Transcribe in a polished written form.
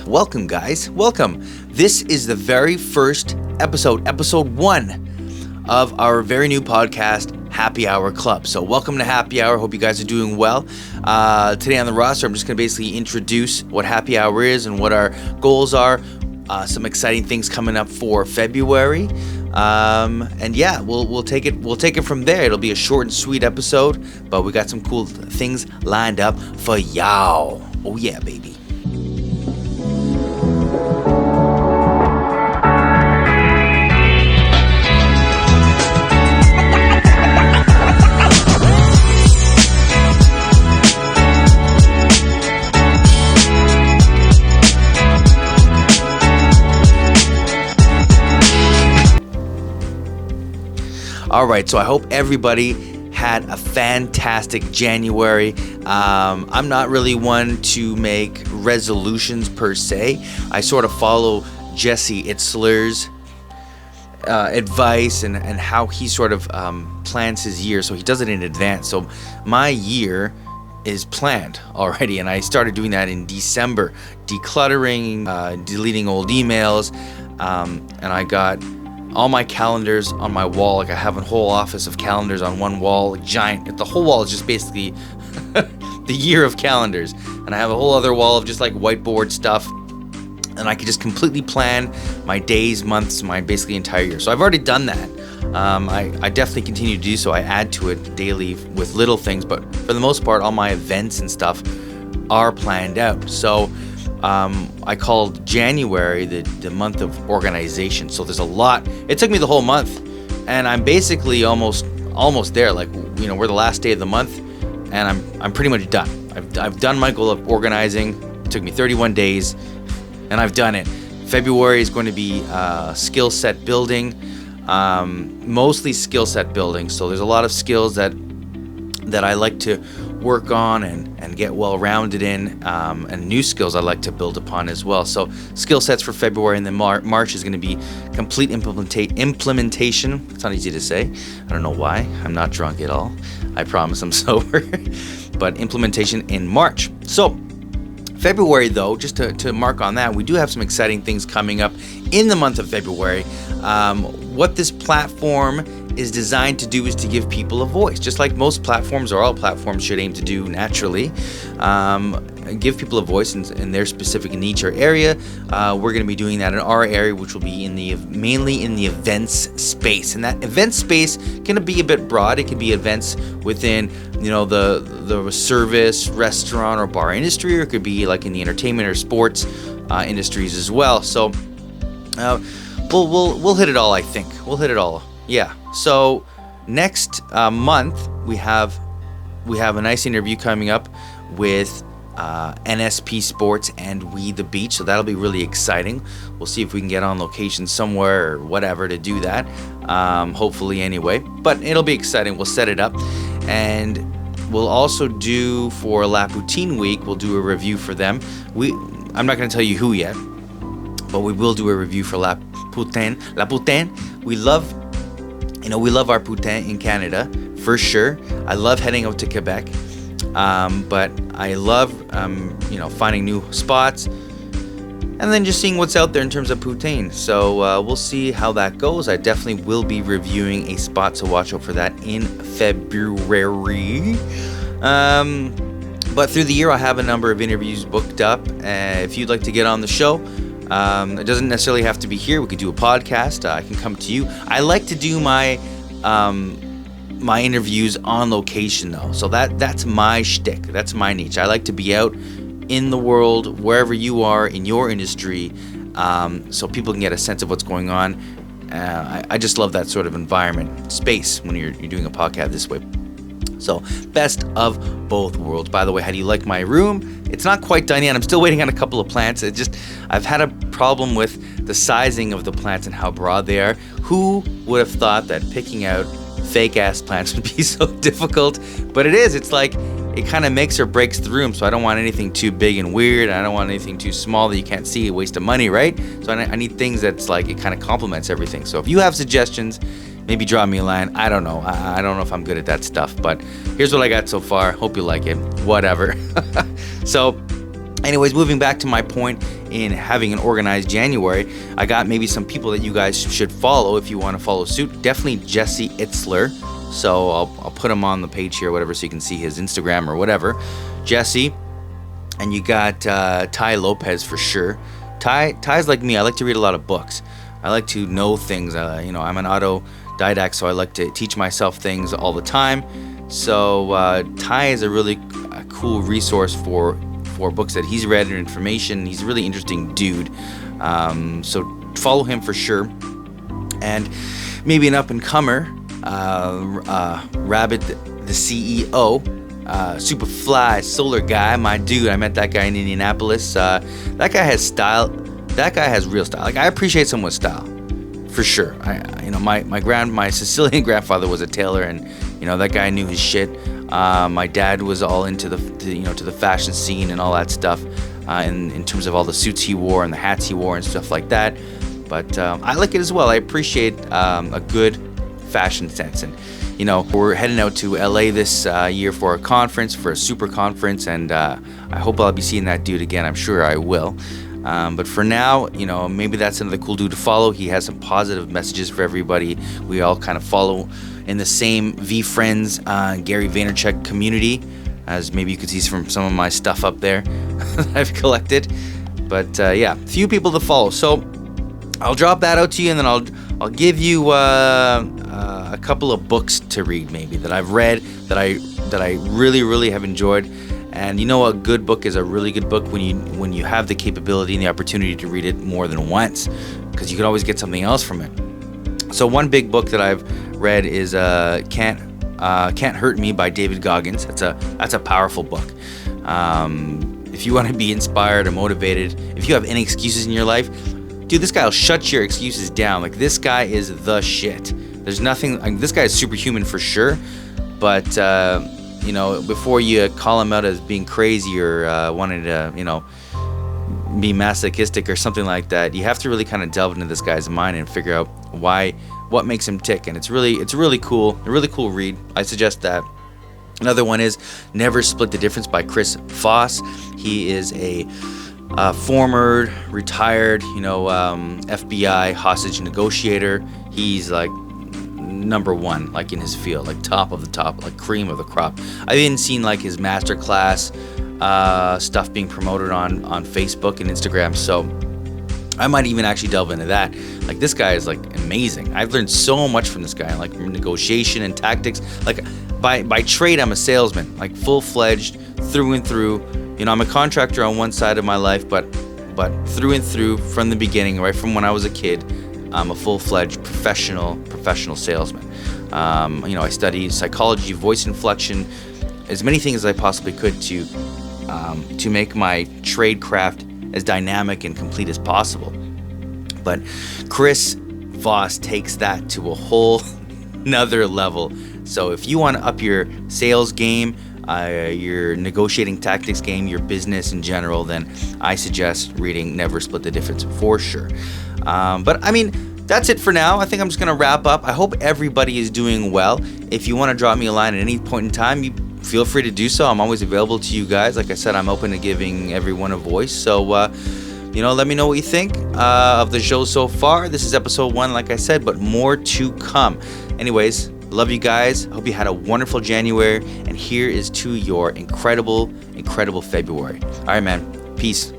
Welcome, guys. Welcome. This is the very first episode 1 of our very new podcast, Happy Hour Club. So welcome to Happy Hour. Hope you guys are doing well. Today on the roster, I'm just going to basically introduce what Happy Hour is and what our goals are. Some exciting things coming up for February. And yeah, we'll take it from there. It'll be a short and sweet episode, but we got some cool things lined up for y'all. Oh yeah, baby. All right, so I hope everybody had a fantastic January. I'm not really one to make resolutions per se. I sort of follow Jesse Itzler's advice and how he sort of plans his year. So he does it in advance. So my year is planned already, and I started doing that in December, decluttering, deleting old emails, and I got all my calendars on my wall. Like I have a whole office of calendars on one wall, like giant. The whole wall is just basically the year of calendars. And I have a whole other wall of just like whiteboard stuff. And I can just completely plan my days, months, my basically entire year. So I've already done that. I definitely continue to do so. I add to it daily with little things, but for the most part, all my events and stuff are planned out. So I called January the month of organization. So there's a lot. It took me the whole month, and I'm basically almost there. Like, you know, we're the last day of the month, and I'm pretty much done. I've done my goal of organizing. It took me 31 days, and I've done it. February is going to be skill set building, mostly skill set building. So there's a lot of skills that I like to work on and get well-rounded in, and new skills I like to build upon as well. So skill sets for February, and then March is going to be complete implementation. It's not easy to say. I don't know why. I'm not drunk at all. I promise I'm sober. But implementation in March. So February, though, just to mark on that, we do have some exciting things coming up in the month of February. What this platform is designed to do is to give people a voice, just like most platforms, or all platforms should aim to do naturally. Give people a voice in their specific niche or area. We're going to be doing that in our area, which will be mainly in the events space. And that event space can be a bit broad. It can be events within, you know, the service, restaurant, or bar industry, or it could be like in the entertainment or sports industries as well. So we'll hit it all. I think we'll hit it all. Yeah. So next month we have a nice interview coming up with NSP Sports and We the Beach. So that'll be really exciting. We'll see if we can get on location somewhere or whatever to do that. Hopefully anyway. But it'll be exciting. We'll set it up. And we'll also do for La Poutine Week, we'll do a review for them. I'm not going to tell you who yet, but we will do a review for La Poutine. La Poutine, we love our poutine in Canada, for sure. I love heading out to Quebec, but I love, finding new spots and then just seeing what's out there in terms of poutine. So we'll see how that goes. I definitely will be reviewing a spot, so watch out for that in February. But through the year, I have a number of interviews booked up. If you'd like to get on the show, it doesn't necessarily have to be here. We could do a podcast. I can come to you. I like to do my interviews on location, though. So that's my shtick. That's my niche. I like to be out in the world, wherever you are in your industry, so people can get a sense of what's going on. I just love that sort of environment, space, when you're doing a podcast this way. So, best of both worlds. By the way, how do you like my room? It's not quite done yet. I'm still waiting on a couple of plants. I've had a problem with the sizing of the plants and how broad they are. Who would have thought that picking out fake-ass plants would be so difficult? But it is. It's like, it kind of makes or breaks the room. So I don't want anything too big and weird. I don't want anything too small that you can't see. A waste of money, right? So I need things that's like, it kind of complements everything. So if you have suggestions, maybe drop me a line. I don't know. I don't know if I'm good at that stuff, but here's what I got so far. Hope you like it. Whatever. So Anyways, moving back to my point in having an organized January, I got maybe some people that you guys should follow if you want to follow suit. Definitely Jesse Itzler. So I'll put him on the page here, whatever, so you can see his Instagram or whatever. Jesse. And you got Tai Lopez for sure. Ty's like me. I like to read a lot of books. I like to know things. I'm an autodidact, so I like to teach myself things all the time. So Tai is a really cool resource for books that he's read and information. He's a really interesting dude. So follow him for sure. And maybe an up-and-comer, Rabbit, the CEO, Superfly Solar Guy, my dude. I met that guy in Indianapolis. That guy has style. That guy has real style. Like, I appreciate someone with style, for sure. My Sicilian grandfather was a tailor, and that guy knew his shit. My dad was all into the fashion scene and all that stuff, in terms of all the suits he wore and the hats he wore and stuff like that. But I like it as well. I appreciate a good fashion sense. And we're heading out to LA this year for a conference, for a super conference, and I hope I'll be seeing that dude again. I'm sure I will. But for now, maybe that's another cool dude to follow. He has some positive messages for everybody. We all kind of follow in the same VeeFriends Gary Vaynerchuk community, as maybe you could see from some of my stuff up there that I've collected. But yeah, few people to follow. So I'll drop that out to you, and then I'll give you a couple of books to read, maybe that I've read that I really, really have enjoyed. And a good book is a really good book when you have the capability and the opportunity to read it more than once, because you can always get something else from it. So one big book that I've read is Can't Hurt Me by David Goggins. That's a powerful book. If you want to be inspired or motivated, if you have any excuses in your life, dude, this guy will shut your excuses down. Like, this guy is the shit. There's nothing. This guy is superhuman for sure, but before you call him out as being crazy or wanting to, be masochistic or something like that, you have to really kind of delve into this guy's mind and figure out what makes him tick. And it's really cool, a really cool read. I suggest that. Another one is Never Split the Difference by Chris Voss. He is a former retired, FBI hostage negotiator. He's like number one, like in his field, like top of the top, like cream of the crop. I've even seen like his masterclass stuff being promoted on Facebook and Instagram. So I might even actually delve into that. Like, this guy is like amazing. I've learned so much from this guy, like negotiation and tactics. Like, by trade, I'm a salesman, like full-fledged, through and through. I'm a contractor on one side of my life, but through and through, from the beginning, right from when I was a kid, I'm a full-fledged professional salesman. I studied psychology, voice inflection, as many things as I possibly could to make my trade craft as dynamic and complete as possible. But Chris Voss takes that to a whole nother level. So if you want to up your sales game, your negotiating tactics game, your business in general, then I suggest reading Never Split the Difference for sure. But I mean, that's it for now. I think I'm just going to wrap up. I hope everybody is doing well. If you want to drop me a line at any point in time, you feel free to do so. I'm always available to you guys. Like I said, I'm open to giving everyone a voice. So, let me know what you think of the show so far. This is episode 1, like I said, but more to come. Anyways, love you guys. Hope you had a wonderful January. And here is to your incredible, incredible February. All right, man. Peace.